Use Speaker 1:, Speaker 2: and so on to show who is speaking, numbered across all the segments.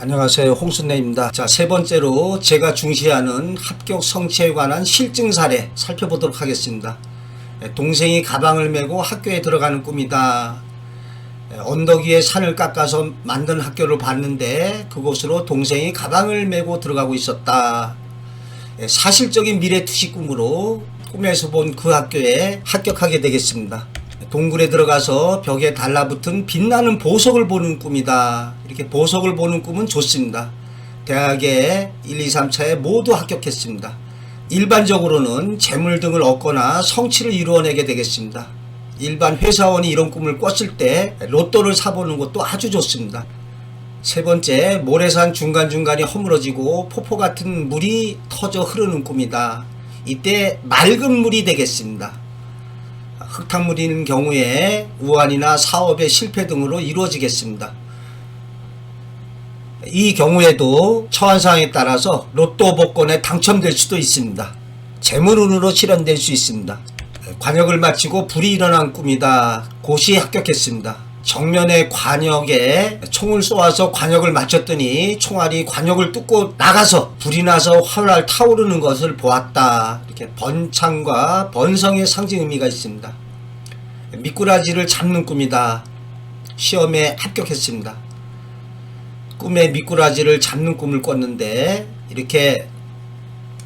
Speaker 1: 안녕하세요. 홍순례입니다. 자, 세 번째로 제가 중시하는 합격 성취에 관한 실증 사례 살펴보도록 하겠습니다. 동생이 가방을 메고 학교에 들어가는 꿈이다. 언덕 위에 산을 깎아서 만든 학교를 봤는데 그곳으로 동생이 가방을 메고 들어가고 있었다. 사실적인 미래 투시 꿈으로 꿈에서 본 그 학교에 합격하게 되겠습니다. 동굴에 들어가서 벽에 달라붙은 빛나는 보석을 보는 꿈이다. 이렇게 보석을 보는 꿈은 좋습니다. 대학에 1, 2, 3차에 모두 합격했습니다. 일반적으로는 재물 등을 얻거나 성취를 이루어내게 되겠습니다. 일반 회사원이 이런 꿈을 꿨을 때 로또를 사보는 것도 아주 좋습니다. 세 번째, 모래산 중간중간이 허물어지고 포포 같은 물이 터져 흐르는 꿈이다. 이때 맑은 물이 되겠습니다. 흙탕물인 경우에 우환이나 사업의 실패 등으로 이루어지겠습니다. 이 경우에도 처한 상황에 따라서 로또 복권에 당첨될 수도 있습니다. 재물운으로 실현될 수 있습니다. 관역을 마치고 불이 일어난 꿈이다. 고시 합격했습니다. 정면의 관역에 총을 쏘아서 관역을 맞췄더니 총알이 관역을 뚫고 나가서 불이 나서 활활 타오르는 것을 보았다. 이렇게 번창과 번성의 상징 의미가 있습니다. 미꾸라지를 잡는 꿈이다. 시험에 합격했습니다. 꿈에 미꾸라지를 잡는 꿈을 꿨는데 이렇게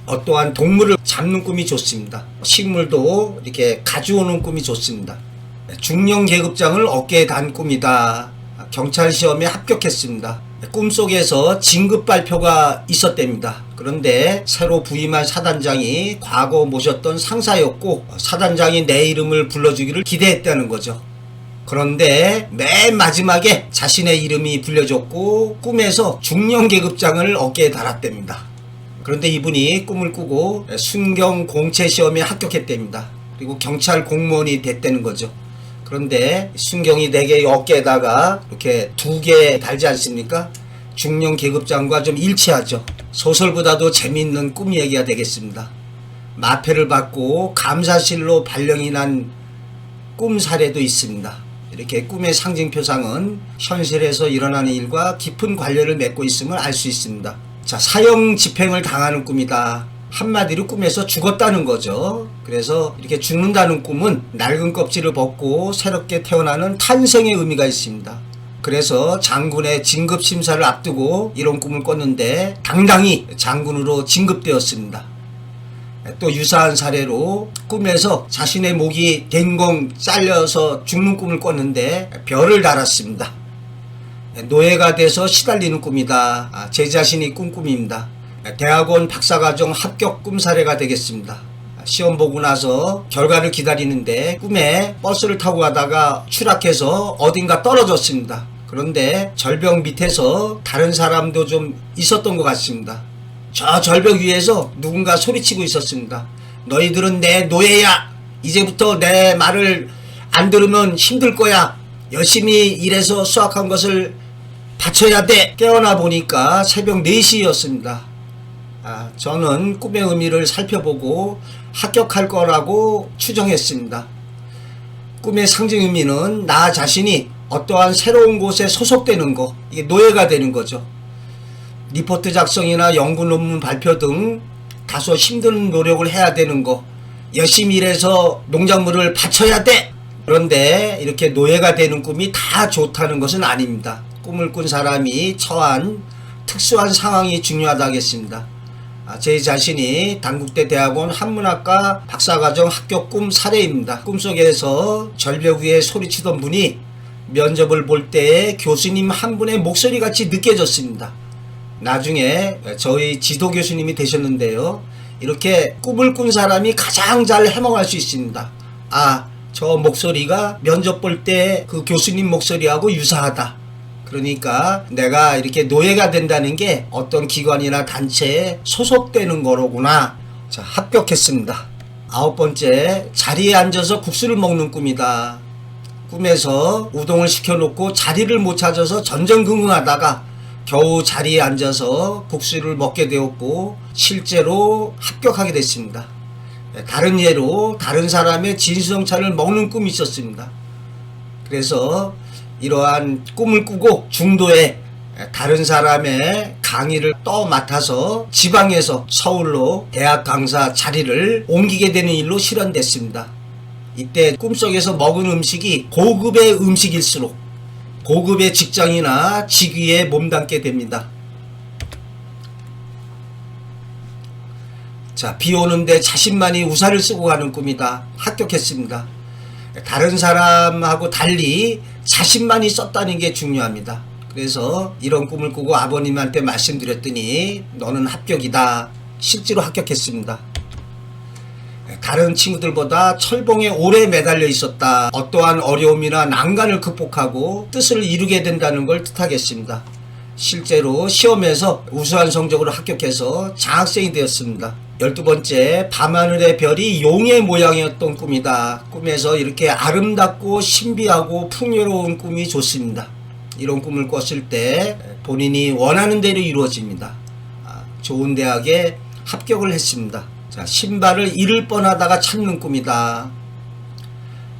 Speaker 1: 어떠한 동물을 잡는 꿈이 좋습니다. 식물도 이렇게 가져오는 꿈이 좋습니다. 중령 계급장을 어깨에 단 꿈이다. 경찰 시험에 합격했습니다. 꿈속에서 진급 발표가 있었답니다. 그런데 새로 부임한 사단장이 과거 모셨던 상사였고 사단장이 내 이름을 불러주기를 기대했다는 거죠. 그런데 맨 마지막에 자신의 이름이 불려졌고 꿈에서 중령 계급장을 어깨에 달았답니다. 그런데 이분이 꿈을 꾸고 순경 공채 시험에 합격했답니다. 그리고 경찰 공무원이 됐다는 거죠. 그런데 순경이 4개의 어깨에다가 이렇게 2개 달지 않습니까? 중령 계급장과 좀 일치하죠. 소설보다도 재미있는 꿈 얘기가 되겠습니다. 마패를 받고 감사실로 발령이 난 꿈 사례도 있습니다. 이렇게 꿈의 상징표상은 현실에서 일어나는 일과 깊은 관련을 맺고 있음을 알 수 있습니다. 자, 사형 집행을 당하는 꿈이다. 한마디로 꿈에서 죽었다는 거죠. 그래서 이렇게 죽는다는 꿈은 낡은 껍질을 벗고 새롭게 태어나는 탄생의 의미가 있습니다. 그래서 장군의 진급 심사를 앞두고 이런 꿈을 꿨는데 당당히 장군으로 진급되었습니다. 또 유사한 사례로 꿈에서 자신의 목이 댕공 잘려서 죽는 꿈을 꿨는데 별을 달았습니다. 노예가 돼서 시달리는 꿈이다. 제 자신이 꾼 꿈입니다. 대학원 박사과정 합격 꿈 사례가 되겠습니다. 시험 보고 나서 결과를 기다리는데 꿈에 버스를 타고 가다가 추락해서 어딘가 떨어졌습니다. 그런데 절벽 밑에서 다른 사람도 좀 있었던 것 같습니다. 저 절벽 위에서 누군가 소리치고 있었습니다. 너희들은 내 노예야. 이제부터 내 말을 안 들으면 힘들 거야. 열심히 일해서 수확한 것을 바쳐야 돼. 깨어나 보니까 새벽 4시였습니다. 저는 꿈의 의미를 살펴보고 합격할 거라고 추정했습니다. 꿈의 상징 의미는 나 자신이 어떠한 새로운 곳에 소속되는 거, 이게 노예가 되는 거죠. 리포트 작성이나 연구 논문 발표 등 다소 힘든 노력을 해야 되는 거, 열심히 일해서 농작물을 바쳐야 돼. 그런데 이렇게 노예가 되는 꿈이 다 좋다는 것은 아닙니다. 꿈을 꾼 사람이 처한 특수한 상황이 중요하다겠습니다. 제 자신이 단국대 대학원 한문학과 박사과정 합격 꿈 사례입니다. 꿈속에서 절벽 위에 소리치던 분이 면접을 볼 때에 교수님 한 분의 목소리같이 느껴졌습니다. 나중에 저희 지도 교수님이 되셨는데요. 이렇게 꿈을 꾼 사람이 가장 잘 해몽할 수 있습니다. 저 목소리가 면접 볼 때 그 교수님 목소리하고 유사하다. 그러니까 내가 이렇게 노예가 된다는 게 어떤 기관이나 단체에 소속되는 거로구나. 자, 합격했습니다. 9번째, 자리에 앉아서 국수를 먹는 꿈이다. 꿈에서 우동을 시켜놓고 자리를 못 찾아서 전전긍긍하다가 겨우 자리에 앉아서 국수를 먹게 되었고 실제로 합격하게 됐습니다. 다른 예로 다른 사람의 진수성찬을 먹는 꿈이 있었습니다. 그래서 이러한 꿈을 꾸고 중도에 다른 사람의 강의를 맡아서 지방에서 서울로 대학 강사 자리를 옮기게 되는 일로 실현됐습니다. 이때 꿈속에서 먹은 음식이 고급의 음식일수록 고급의 직장이나 직위에 몸담게 됩니다. 자, 비 오는데 자신만이 우산을 쓰고 가는 꿈이다. 합격했습니다. 다른 사람하고 달리 자신만이 썼다는 게 중요합니다. 그래서 이런 꿈을 꾸고 아버님한테 말씀드렸더니 너는 합격이다. 실제로 합격했습니다. 다른 친구들보다 철봉에 오래 매달려 있었다. 어떠한 어려움이나 난간을 극복하고 뜻을 이루게 된다는 걸 뜻하겠습니다. 실제로 시험에서 우수한 성적으로 합격해서 장학생이 되었습니다. 12번째, 밤하늘의 별이 용의 모양이었던 꿈이다. 꿈에서 이렇게 아름답고 신비하고 풍요로운 꿈이 좋습니다. 이런 꿈을 꿨을 때 본인이 원하는 대로 이루어집니다. 좋은 대학에 합격을 했습니다. 자, 신발을 잃을 뻔하다가 찾는 꿈이다.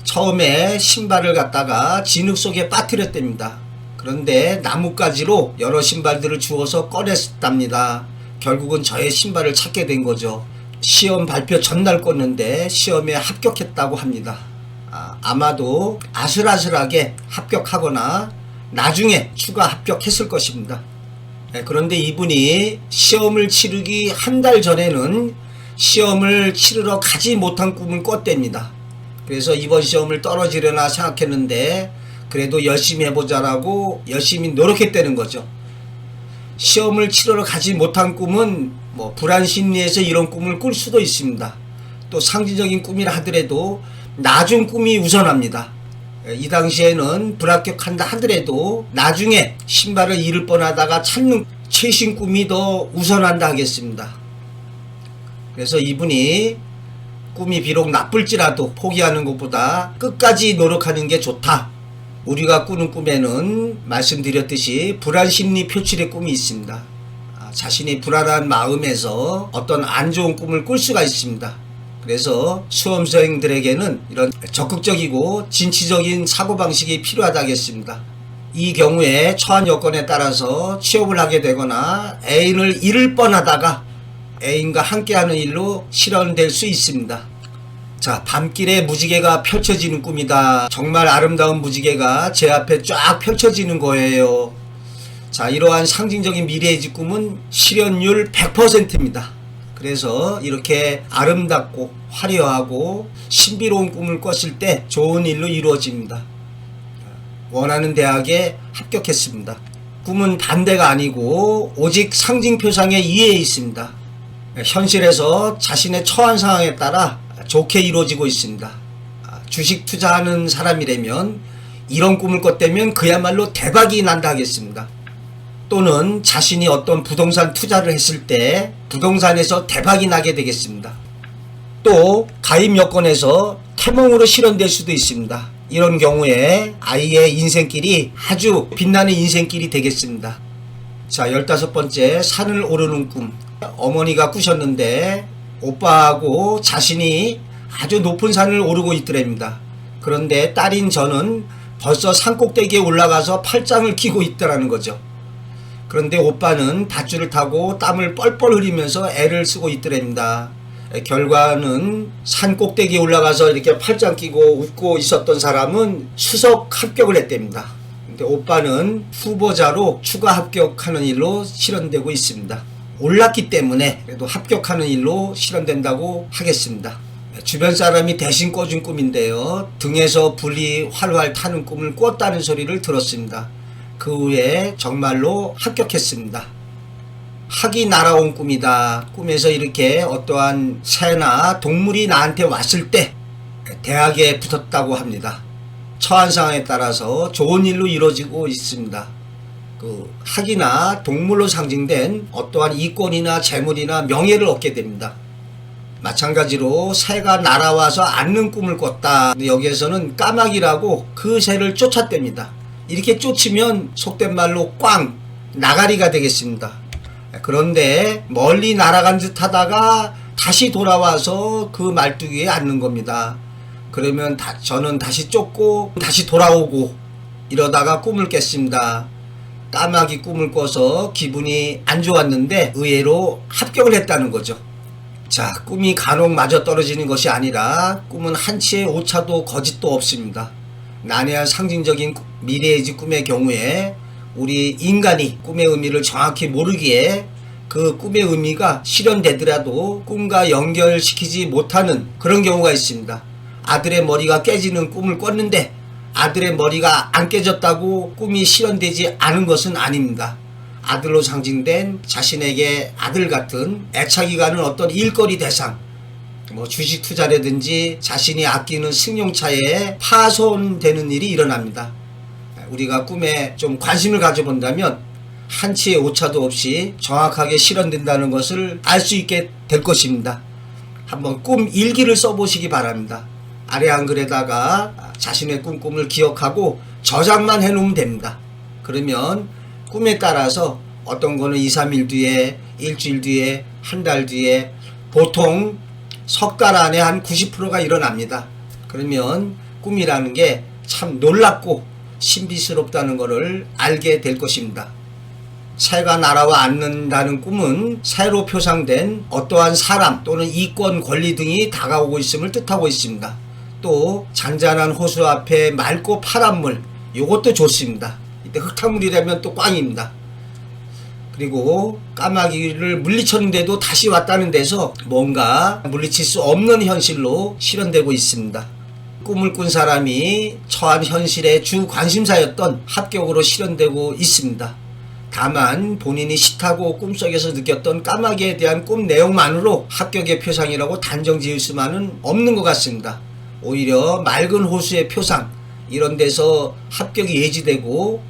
Speaker 1: 처음에 신발을 갖다가 진흙 속에 빠뜨렸답니다. 그런데 나뭇가지로 여러 신발들을 주워서 꺼냈답니다. 결국은 저의 신발을 찾게 된 거죠. 시험 발표 전날 껐는데 시험에 합격했다고 합니다. 아마도 아슬아슬하게 합격하거나 나중에 추가 합격했을 것입니다. 그런데 이분이 시험을 치르기 한 달 전에는 시험을 치르러 가지 못한 꿈을 꿨답니다. 그래서 이번 시험을 떨어지려나 생각했는데 그래도 열심히 해보자라고 열심히 노력했다는 거죠. 시험을 치르러 가지 못한 꿈은 불안 심리에서 이런 꿈을 꿀 수도 있습니다. 또 상징적인 꿈이라 하더라도 나중 꿈이 우선합니다. 이 당시에는 불합격한다 하더라도 나중에 신발을 잃을 뻔하다가 찾는 최신 꿈이 더 우선한다 하겠습니다. 그래서 이분이 꿈이 비록 나쁠지라도 포기하는 것보다 끝까지 노력하는 게 좋다. 우리가 꾸는 꿈에는 말씀드렸듯이 불안심리 표출의 꿈이 있습니다. 자신이 불안한 마음에서 어떤 안 좋은 꿈을 꿀 수가 있습니다. 그래서 수험생들에게는 이런 적극적이고 진취적인 사고방식이 필요하다겠습니다. 이 경우에 처한 여건에 따라서 취업을 하게 되거나 애인을 잃을 뻔하다가 애인과 함께하는 일로 실현될 수 있습니다. 자, 밤길에 무지개가 펼쳐지는 꿈이다. 정말 아름다운 무지개가 제 앞에 쫙 펼쳐지는 거예요. 자, 이러한 상징적인 미래의 꿈은 실현율 100%입니다. 그래서 이렇게 아름답고 화려하고 신비로운 꿈을 꿨을 때 좋은 일로 이루어집니다. 원하는 대학에 합격했습니다. 꿈은 반대가 아니고 오직 상징표상의 이해에 있습니다. 현실에서 자신의 처한 상황에 따라 좋게 이루어지고 있습니다. 주식 투자하는 사람이라면 이런 꿈을 꿨다면 그야말로 대박이 난다 하겠습니다. 또는 자신이 어떤 부동산 투자를 했을 때 부동산에서 대박이 나게 되겠습니다. 또 가입 여건에서 태몽으로 실현될 수도 있습니다. 이런 경우에 아이의 인생길이 아주 빛나는 인생길이 되겠습니다. 자, 15번째, 산을 오르는 꿈. 어머니가 꾸셨는데 오빠하고 자신이 아주 높은 산을 오르고 있더랍니다. 그런데 딸인 저는 벌써 산꼭대기에 올라가서 팔짱을 끼고 있더라는 거죠. 그런데 오빠는 밧줄을 타고 땀을 뻘뻘 흘리면서 애를 쓰고 있더랍니다. 결과는 산 꼭대기에 올라가서 이렇게 팔짱 끼고 웃고 있었던 사람은 수석 합격을 했답니다. 근데 오빠는 후보자로 추가 합격하는 일로 실현되고 있습니다. 올랐기 때문에 그래도 합격하는 일로 실현된다고 하겠습니다. 주변 사람이 대신 꿔준 꿈인데요. 등에서 불이 활활 타는 꿈을 꿨다는 소리를 들었습니다. 그 후에 정말로 합격했습니다. 학이 날아온 꿈이다. 꿈에서 이렇게 어떠한 새나 동물이 나한테 왔을 때 대학에 붙었다고 합니다. 처한 상황에 따라서 좋은 일로 이루어지고 있습니다. 학이나 동물로 상징된 어떠한 이권이나 재물이나 명예를 얻게 됩니다. 마찬가지로 새가 날아와서 앉는 꿈을 꿨다. 여기에서는 까마귀라고 그 새를 쫓았답니다. 이렇게 쫓으면 속된 말로 꽝 나가리가 되겠습니다. 그런데 멀리 날아간 듯 하다가 다시 돌아와서 그 말뚝 위에 앉는 겁니다. 그러면 저는 다시 쫓고 다시 돌아오고 이러다가 꿈을 깼습니다. 까마귀 꿈을 꿔서 기분이 안 좋았는데 의외로 합격을 했다는 거죠. 자, 꿈이 간혹 맞아 떨어지는 것이 아니라 꿈은 한치의 오차도 거짓도 없습니다. 난해한 상징적인 미래의지 꿈의 경우에 우리 인간이 꿈의 의미를 정확히 모르기에 그 꿈의 의미가 실현되더라도 꿈과 연결시키지 못하는 그런 경우가 있습니다. 아들의 머리가 깨지는 꿈을 꿨는데 아들의 머리가 안 깨졌다고 꿈이 실현되지 않은 것은 아닙니다. 아들로 상징된 자신에게 아들 같은 애착이 가는 어떤 일거리 대상, 주식 투자라든지 자신이 아끼는 승용차에 파손되는 일이 일어납니다. 우리가 꿈에 좀 관심을 가져본다면 한치의 오차도 없이 정확하게 실현된다는 것을 알 수 있게 될 것입니다. 한번 꿈 일기를 써보시기 바랍니다. 아래 한글에다가 자신의 꿈을 기억하고 저장만 해놓으면 됩니다. 그러면 꿈에 따라서 어떤 거는 2, 3일 뒤에, 일주일 뒤에, 한 달 뒤에, 보통 석 달 안에 한 90%가 일어납니다. 그러면 꿈이라는 게 참 놀랍고 신비스럽다는 것을 알게 될 것입니다. 새가 날아와 앉는다는 꿈은 새로 표상된 어떠한 사람 또는 이권, 권리 등이 다가오고 있음을 뜻하고 있습니다. 또 잔잔한 호수 앞에 맑고 파란 물, 이것도 좋습니다. 이때 흙탕물이 되면 또 꽝입니다. 그리고 까마귀를 물리쳤는데도 다시 왔다는 데서 뭔가 물리칠 수 없는 현실로 실현되고 있습니다. 꿈을 꾼 사람이 처한 현실의 주 관심사였던 합격으로 실현되고 있습니다. 다만 본인이 싫다고 꿈속에서 느꼈던 까마귀에 대한 꿈 내용만으로 합격의 표상이라고 단정 지을 수만은 없는 것 같습니다. 오히려 맑은 호수의 표상, 이런 데서 합격이 예지되고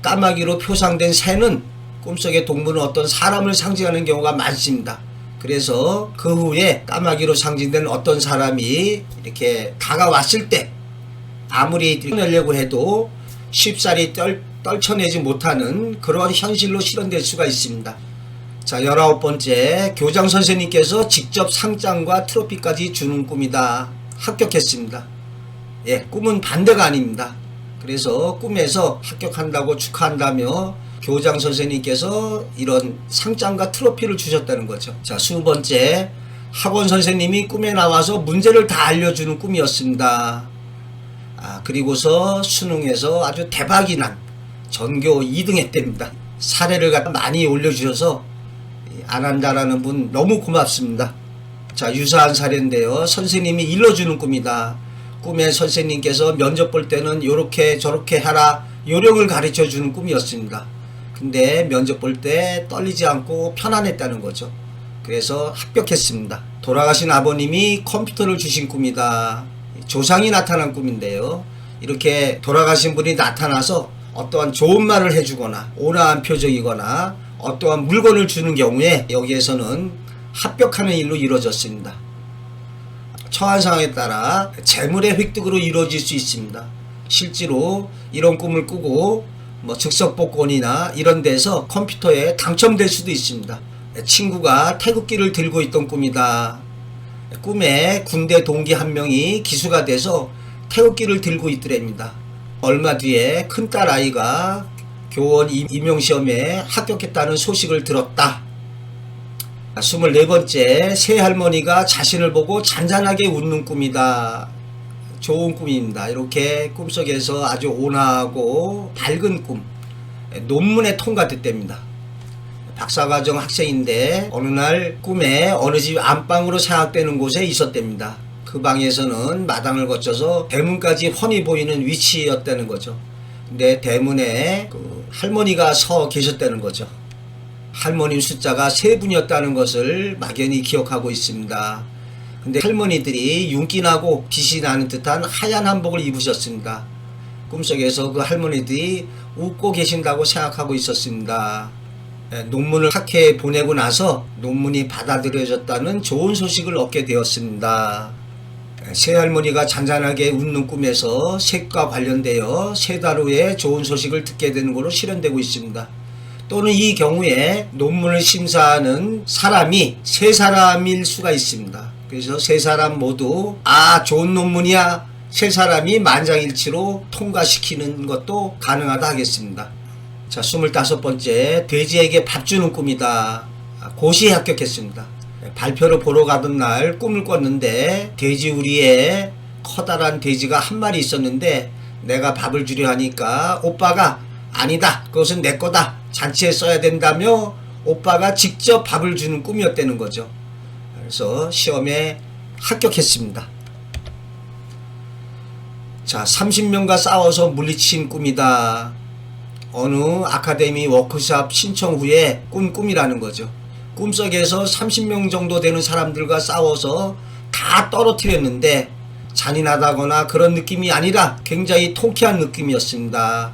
Speaker 1: 까마귀로 표상된 새는 꿈속의 동물은 어떤 사람을 상징하는 경우가 많습니다. 그래서 그 후에 까마귀로 상징된 어떤 사람이 이렇게 다가왔을 때 아무리 뛰어내려고 해도 쉽사리 떨쳐내지 못하는 그런 현실로 실현될 수가 있습니다. 자, 19번째, 교장 선생님께서 직접 상장과 트로피까지 주는 꿈이다. 합격했습니다. 예, 꿈은 반대가 아닙니다. 그래서 꿈에서 합격한다고 축하한다며 교장 선생님께서 이런 상장과 트로피를 주셨다는 거죠. 자, 20번째, 학원 선생님이 꿈에 나와서 문제를 다 알려주는 꿈이었습니다. 그리고서 수능에서 아주 대박이 난 전교 2등 했답니다. 사례를 많이 올려주셔서 안 한다라는 분 너무 고맙습니다. 자, 유사한 사례인데요. 선생님이 일러주는 꿈이다. 꿈에 선생님께서 면접 볼 때는 요렇게 저렇게 하라 요령을 가르쳐 주는 꿈이었습니다. 근데 면접 볼 때 떨리지 않고 편안했다는 거죠. 그래서 합격했습니다. 돌아가신 아버님이 컴퓨터를 주신 꿈이다. 조상이 나타난 꿈인데요. 이렇게 돌아가신 분이 나타나서 어떠한 좋은 말을 해주거나 온화한 표정이거나 어떠한 물건을 주는 경우에 여기에서는 합격하는 일로 이루어졌습니다. 처한 상황에 따라 재물의 획득으로 이루어질 수 있습니다. 실제로 이런 꿈을 꾸고 즉석복권이나 이런 데서 컴퓨터에 당첨될 수도 있습니다. 친구가 태극기를 들고 있던 꿈이다. 꿈에 군대 동기 한 명이 기수가 돼서 태극기를 들고 있더랍니다. 얼마 뒤에 큰딸 아이가 교원 임용시험에 합격했다는 소식을 들었다. 24번째, 새할머니가 자신을 보고 잔잔하게 웃는 꿈이다. 좋은 꿈입니다. 이렇게 꿈속에서 아주 온화하고 밝은 꿈, 논문에 통과됐답니다. 박사과정 학생인데 어느 날 꿈에 어느 집 안방으로 생각되는 곳에 있었답니다. 그 방에서는 마당을 거쳐서 대문까지 훤히 보이는 위치였다는 거죠. 근데 대문에 그 할머니가 서 계셨다는 거죠. 할머님 숫자가 3분이었다는 것을 막연히 기억하고 있습니다. 근데 할머니들이 윤기나고 빛이 나는 듯한 하얀 한복을 입으셨습니다. 꿈속에서 그 할머니들이 웃고 계신다고 생각하고 있었습니다. 논문을 학회에 보내고 나서 논문이 받아들여졌다는 좋은 소식을 얻게 되었습니다. 새할머니가 잔잔하게 웃는 꿈에서 색과 관련되어 3달 후에 좋은 소식을 듣게 되는 것으로 실현되고 있습니다. 또는 이 경우에 논문을 심사하는 사람이 3사람일 수가 있습니다. 그래서 3사람 모두 좋은 논문이야 3사람이 만장일치로 통과시키는 것도 가능하다 하겠습니다. 자, 25번째, 돼지에게 밥 주는 꿈이다. 고시에 합격했습니다. 발표를 보러 가던 날 꿈을 꿨는데 돼지 우리에 커다란 돼지가 한 마리 있었는데 내가 밥을 주려 하니까 오빠가 아니다, 그것은 내 거다, 잔치에 써야 된다며 오빠가 직접 밥을 주는 꿈이었다는 거죠. 그래서 시험에 합격했습니다. 자, 30명과 싸워서 물리친 꿈이다. 어느 아카데미 워크숍 신청 후에 꾼 꿈이라는 거죠. 꿈속에서 30명 정도 되는 사람들과 싸워서 다 떨어뜨렸는데 잔인하다거나 그런 느낌이 아니라 굉장히 통쾌한 느낌이었습니다.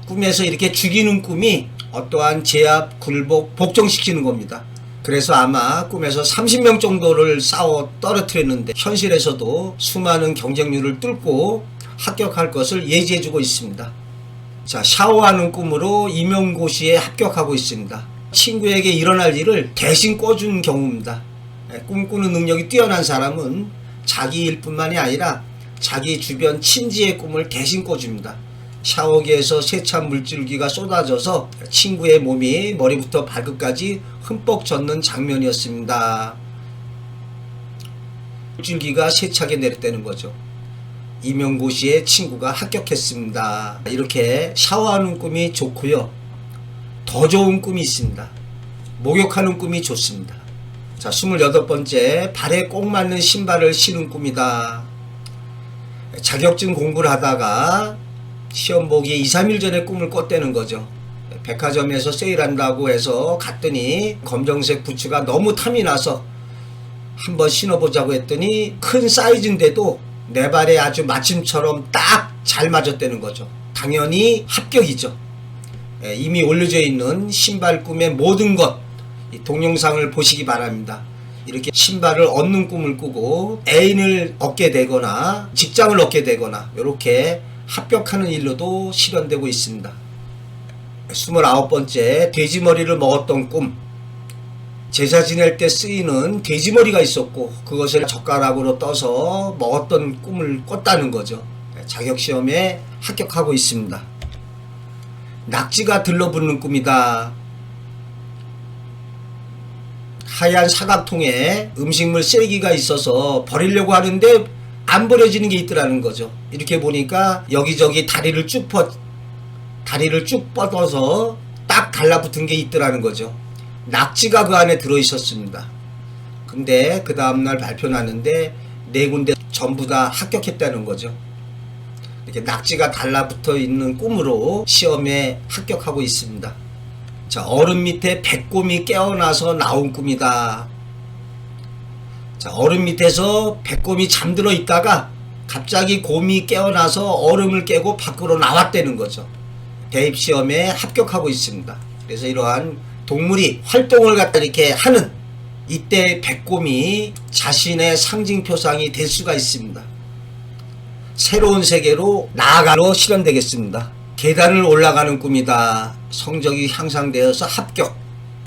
Speaker 1: 꿈에서 이렇게 죽이는 꿈이 어떠한 제압, 굴복, 복종시키는 겁니다. 그래서 아마 꿈에서 30명 정도를 싸워 떨어뜨렸는데 현실에서도 수많은 경쟁률을 뚫고 합격할 것을 예지해주고 있습니다. 자, 샤워하는 꿈으로 임용고시에 합격하고 있습니다. 친구에게 일어날 일을 대신 꿔준 경우입니다. 꿈꾸는 능력이 뛰어난 사람은 자기 일뿐만이 아니라 자기 주변 친지의 꿈을 대신 꿔줍니다. 샤워기에서 세찬 물줄기가 쏟아져서 친구의 몸이 머리부터 발끝까지 흠뻑 젖는 장면이었습니다. 물줄기가 세차게 내렸다는 거죠. 임용고시에 친구가 합격했습니다. 이렇게 샤워하는 꿈이 좋고요. 더 좋은 꿈이 있습니다. 목욕하는 꿈이 좋습니다. 자, 28번째, 발에 꼭 맞는 신발을 신은 꿈이다. 자격증 공부를 하다가 시험 보기 2, 3일 전에 꿈을 꿨다는 거죠. 백화점에서 세일한다고 해서 갔더니 검정색 부츠가 너무 탐이 나서 한번 신어보자고 했더니 큰 사이즈인데도 내 발에 아주 마침처럼 딱 잘 맞았다는 거죠. 당연히 합격이죠. 이미 올려져 있는 신발 꿈의 모든 것, 이 동영상을 보시기 바랍니다. 이렇게 신발을 얻는 꿈을 꾸고 애인을 얻게 되거나 직장을 얻게 되거나 이렇게 합격하는 일로도 실현되고 있습니다. 29번째, 돼지머리를 먹었던 꿈. 제사 지낼 때 쓰이는 돼지머리가 있었고 그것을 젓가락으로 떠서 먹었던 꿈을 꿨다는 거죠. 자격시험에 합격하고 있습니다. 낙지가 들러붙는 꿈이다. 하얀 사각통에 음식물 쓰레기가 있어서 버리려고 하는데 안 버려지는 게 있더라는 거죠. 이렇게 보니까 여기저기 다리를 쭉 뻗어서 딱 달라붙은 게 있더라는 거죠. 낙지가 그 안에 들어있었습니다. 근데 그 다음날 발표 났는데 4군데 전부 다 합격했다는 거죠. 이렇게 낙지가 달라붙어 있는 꿈으로 시험에 합격하고 있습니다. 자, 얼음 밑에 백곰이 깨어나서 나온 꿈이다. 자, 얼음 밑에서 백곰이 잠들어 있다가 갑자기 곰이 깨어나서 얼음을 깨고 밖으로 나왔다는 거죠. 대입시험에 합격하고 있습니다. 그래서 이러한 동물이 활동을 갖다 이렇게 하는 이때 백곰이 자신의 상징표상이 될 수가 있습니다. 새로운 세계로 나아가로 실현되겠습니다. 계단을 올라가는 꿈이다. 성적이 향상되어서 합격.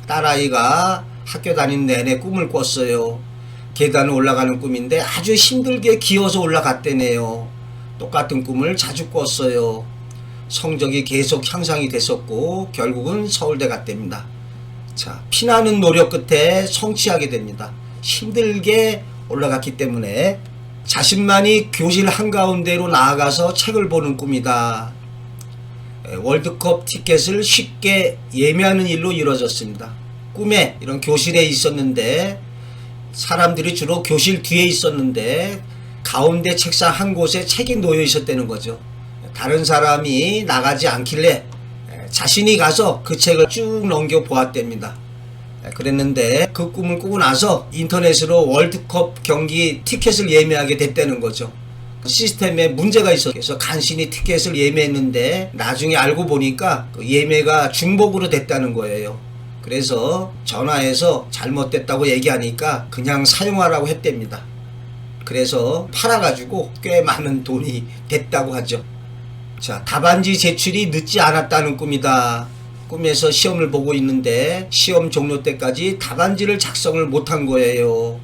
Speaker 1: 딸아이가 학교 다니는 내내 꿈을 꿨어요. 계단을 올라가는 꿈인데 아주 힘들게 기어서 올라갔대네요. 똑같은 꿈을 자주 꿨어요. 성적이 계속 향상이 됐었고 결국은 서울대 갔답니다. 자, 피나는 노력 끝에 성취하게 됩니다. 힘들게 올라갔기 때문에 자신만이 교실 한가운데로 나아가서 책을 보는 꿈이다. 월드컵 티켓을 쉽게 예매하는 일로 이루어졌습니다. 꿈에 이런 교실에 있었는데 사람들이 주로 교실 뒤에 있었는데 가운데 책상 한 곳에 책이 놓여 있었다는 거죠. 다른 사람이 나가지 않길래 자신이 가서 그 책을 쭉 넘겨 보았답니다. 그랬는데 그 꿈을 꾸고 나서 인터넷으로 월드컵 경기 티켓을 예매하게 됐다는 거죠. 시스템에 문제가 있어서 간신히 티켓을 예매했는데 나중에 알고 보니까 그 예매가 중복으로 됐다는 거예요. 그래서 전화해서 잘못됐다고 얘기하니까 그냥 사용하라고 했답니다. 그래서 팔아가지고 꽤 많은 돈이 됐다고 하죠. 자, 답안지 제출이 늦지 않았다는 꿈이다. 꿈에서 시험을 보고 있는데 시험 종료 때까지 답안지를 작성을 못한 거예요.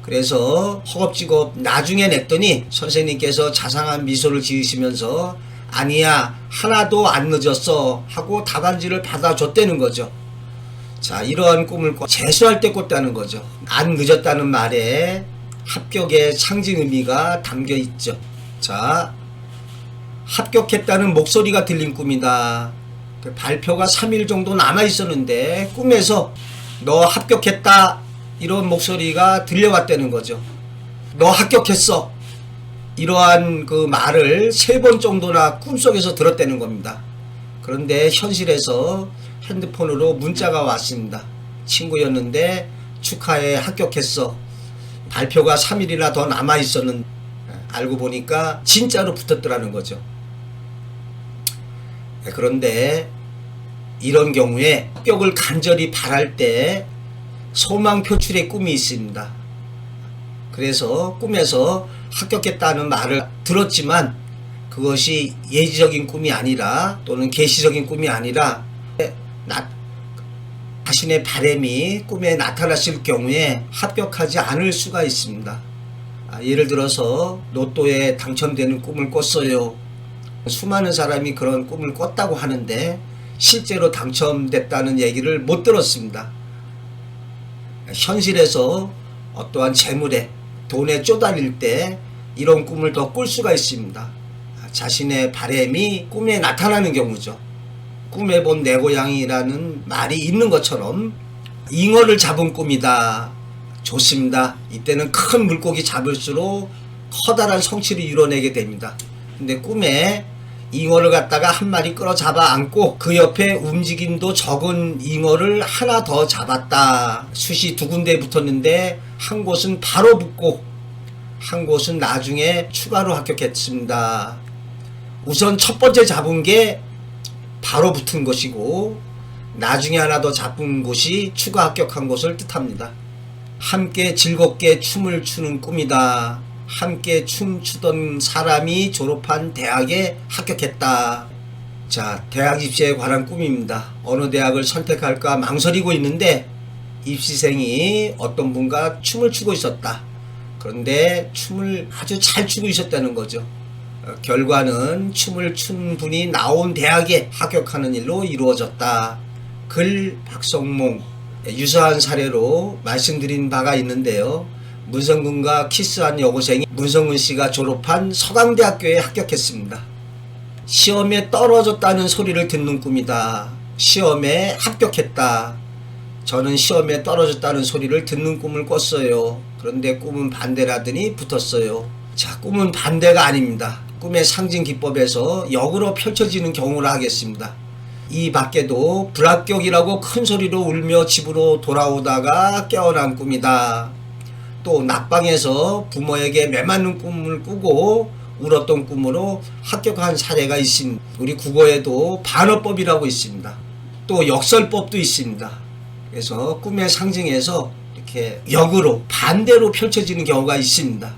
Speaker 1: 그래서 허겁지겁 나중에 냈더니 선생님께서 자상한 미소를 지으시면서 아니야, 하나도 안 늦었어 하고 답안지를 받아줬다는 거죠. 자, 이러한 꿈을 재수할 때 꿨다는 거죠. 안 늦었다는 말에 합격의 상징 의미가 담겨 있죠. 자, 합격했다는 목소리가 들린 꿈이다. 발표가 3일 정도 남아 있었는데 꿈에서 너 합격했다 이런 목소리가 들려왔다는 거죠. 너 합격했어 이러한 그 말을 3번 정도나 꿈속에서 들었다는 겁니다. 그런데 현실에서 핸드폰으로 문자가 왔습니다. 친구였는데 축하해, 합격했어. 발표가 3일이나 더 남아 있었는데 알고 보니까 진짜로 붙었더라는 거죠. 그런데 이런 경우에 합격을 간절히 바랄 때 소망 표출의 꿈이 있습니다. 그래서 꿈에서 합격했다는 말을 들었지만 그것이 예지적인 꿈이 아니라 또는 계시적인 꿈이 아니라 자신의 바람이 꿈에 나타났을 경우에 합격하지 않을 수가 있습니다. 예를 들어서 로또에 당첨되는 꿈을 꿨어요. 수많은 사람이 그런 꿈을 꿨다고 하는데 실제로 당첨됐다는 얘기를 못 들었습니다. 현실에서 어떠한 재물에 돈에 쪼달릴 때 이런 꿈을 더 꿀 수가 있습니다. 자신의 바람이 꿈에 나타나는 경우죠. 꿈에 본 내 고향이라는 말이 있는 것처럼 잉어를 잡은 꿈이다. 좋습니다. 이때는 큰 물고기 잡을수록 커다란 성취를 이뤄내게 됩니다. 근데 꿈에 잉어를 갖다가 한 마리 끌어 잡아 안고 그 옆에 움직임도 적은 잉어를 하나 더 잡았다. 숫이 2군데 붙었는데 한 곳은 바로 붙고 한 곳은 나중에 추가로 합격했습니다. 우선 첫 번째 잡은 게 바로 붙은 것이고 나중에 하나 더 잡은 곳이 추가 합격한 것을 뜻합니다. 함께 즐겁게 춤을 추는 꿈이다. 함께 춤추던 사람이 졸업한 대학에 합격했다. 자, 대학 입시에 관한 꿈입니다. 어느 대학을 선택할까 망설이고 있는데 입시생이 어떤 분과 춤을 추고 있었다. 그런데 춤을 아주 잘 추고 있었다는 거죠. 결과는 춤을 춘 분이 나온 대학에 합격하는 일로 이루어졌다. 글 박성몽. 유사한 사례로 말씀드린 바가 있는데요. 문성근과 키스한 여고생이 문성근 씨가 졸업한 서강대학교에 합격했습니다. 시험에 떨어졌다는 소리를 듣는 꿈이다. 시험에 합격했다. 저는 시험에 떨어졌다는 소리를 듣는 꿈을 꿨어요. 그런데 꿈은 반대라더니 붙었어요. 자, 꿈은 반대가 아닙니다. 꿈의 상징 기법에서 역으로 펼쳐지는 경우를 하겠습니다. 이 밖에도 불합격이라고 큰 소리로 울며 집으로 돌아오다가 깨어난 꿈이다. 또 낙방에서 부모에게 매맞는 꿈을 꾸고 울었던 꿈으로 합격한 사례가 있습니다. 우리 국어에도 반어법이라고 있습니다. 또 역설법도 있습니다. 그래서 꿈의 상징에서 이렇게 역으로 반대로 펼쳐지는 경우가 있습니다.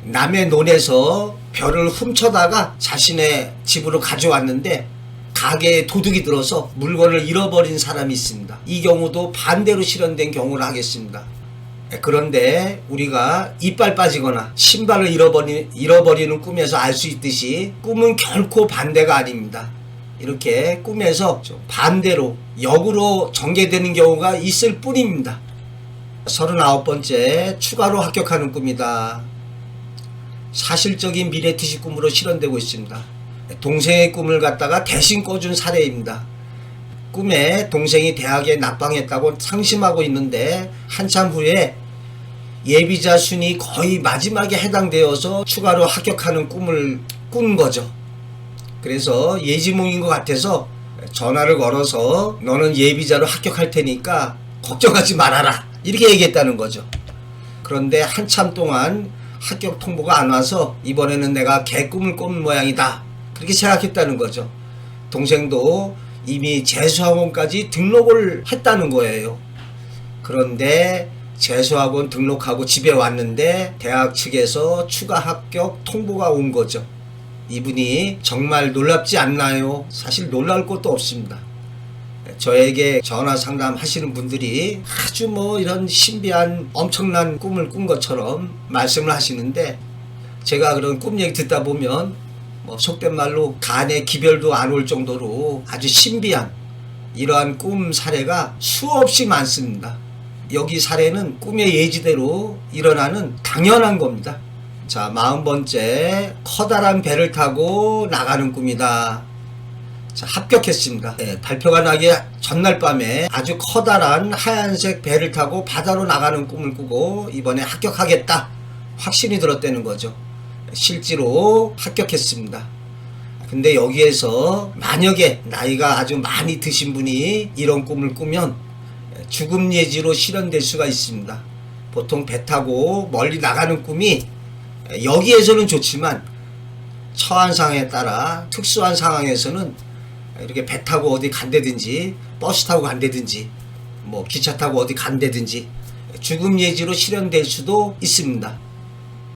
Speaker 1: 남의 논에서 벼를 훔쳐다가 자신의 집으로 가져왔는데 가게에 도둑이 들어서 물건을 잃어버린 사람이 있습니다. 이 경우도 반대로 실현된 경우를 하겠습니다. 그런데 우리가 이빨 빠지거나 신발을 잃어버리는 꿈에서 알 수 있듯이 꿈은 결코 반대가 아닙니다. 이렇게 꿈에서 반대로 역으로 전개되는 경우가 있을 뿐입니다. 39번째, 추가로 합격하는 꿈이다. 사실적인 미래티시 꿈으로 실현되고 있습니다. 동생의 꿈을 갖다가 대신 꿔준 사례입니다. 꿈에 동생이 대학에 낙방했다고 상심하고 있는데 한참 후에 예비자 순위 거의 마지막에 해당되어서 추가로 합격하는 꿈을 꾼 거죠. 그래서 예지몽인 것 같아서 전화를 걸어서 너는 예비자로 합격할 테니까 걱정하지 말아라 이렇게 얘기했다는 거죠. 그런데 한참 동안 합격 통보가 안 와서 이번에는 내가 개꿈을 꾼 모양이다 그렇게 생각했다는 거죠. 동생도 이미 재수학원까지 등록을 했다는 거예요. 그런데 재수학원 등록하고 집에 왔는데 대학 측에서 추가 합격 통보가 온 거죠. 이분이 정말 놀랍지 않나요? 사실 놀라울 것도 없습니다. 저에게 전화 상담하시는 분들이 아주 이런 신비한 엄청난 꿈을 꾼 것처럼 말씀을 하시는데 제가 그런 꿈 얘기 듣다 보면 뭐 속된 말로 간에 기별도 안 올 정도로 아주 신비한 이러한 꿈 사례가 수없이 많습니다. 여기 사례는 꿈의 예지대로 일어나는 당연한 겁니다. 자, 40번째, 커다란 배를 타고 나가는 꿈이다. 자, 합격했습니다. 네, 발표가 나기 전날 밤에 아주 커다란 하얀색 배를 타고 바다로 나가는 꿈을 꾸고 이번에 합격하겠다 확신이 들었다는 거죠. 실제로 합격했습니다. 근데 여기에서 만약에 나이가 아주 많이 드신 분이 이런 꿈을 꾸면 죽음 예지로 실현될 수가 있습니다. 보통 배 타고 멀리 나가는 꿈이 여기에서는 좋지만 처한 상황에 따라 특수한 상황에서는 이렇게 배 타고 어디 간다든지 버스 타고 간다든지 뭐 기차 타고 어디 간다든지 죽음 예지로 실현될 수도 있습니다.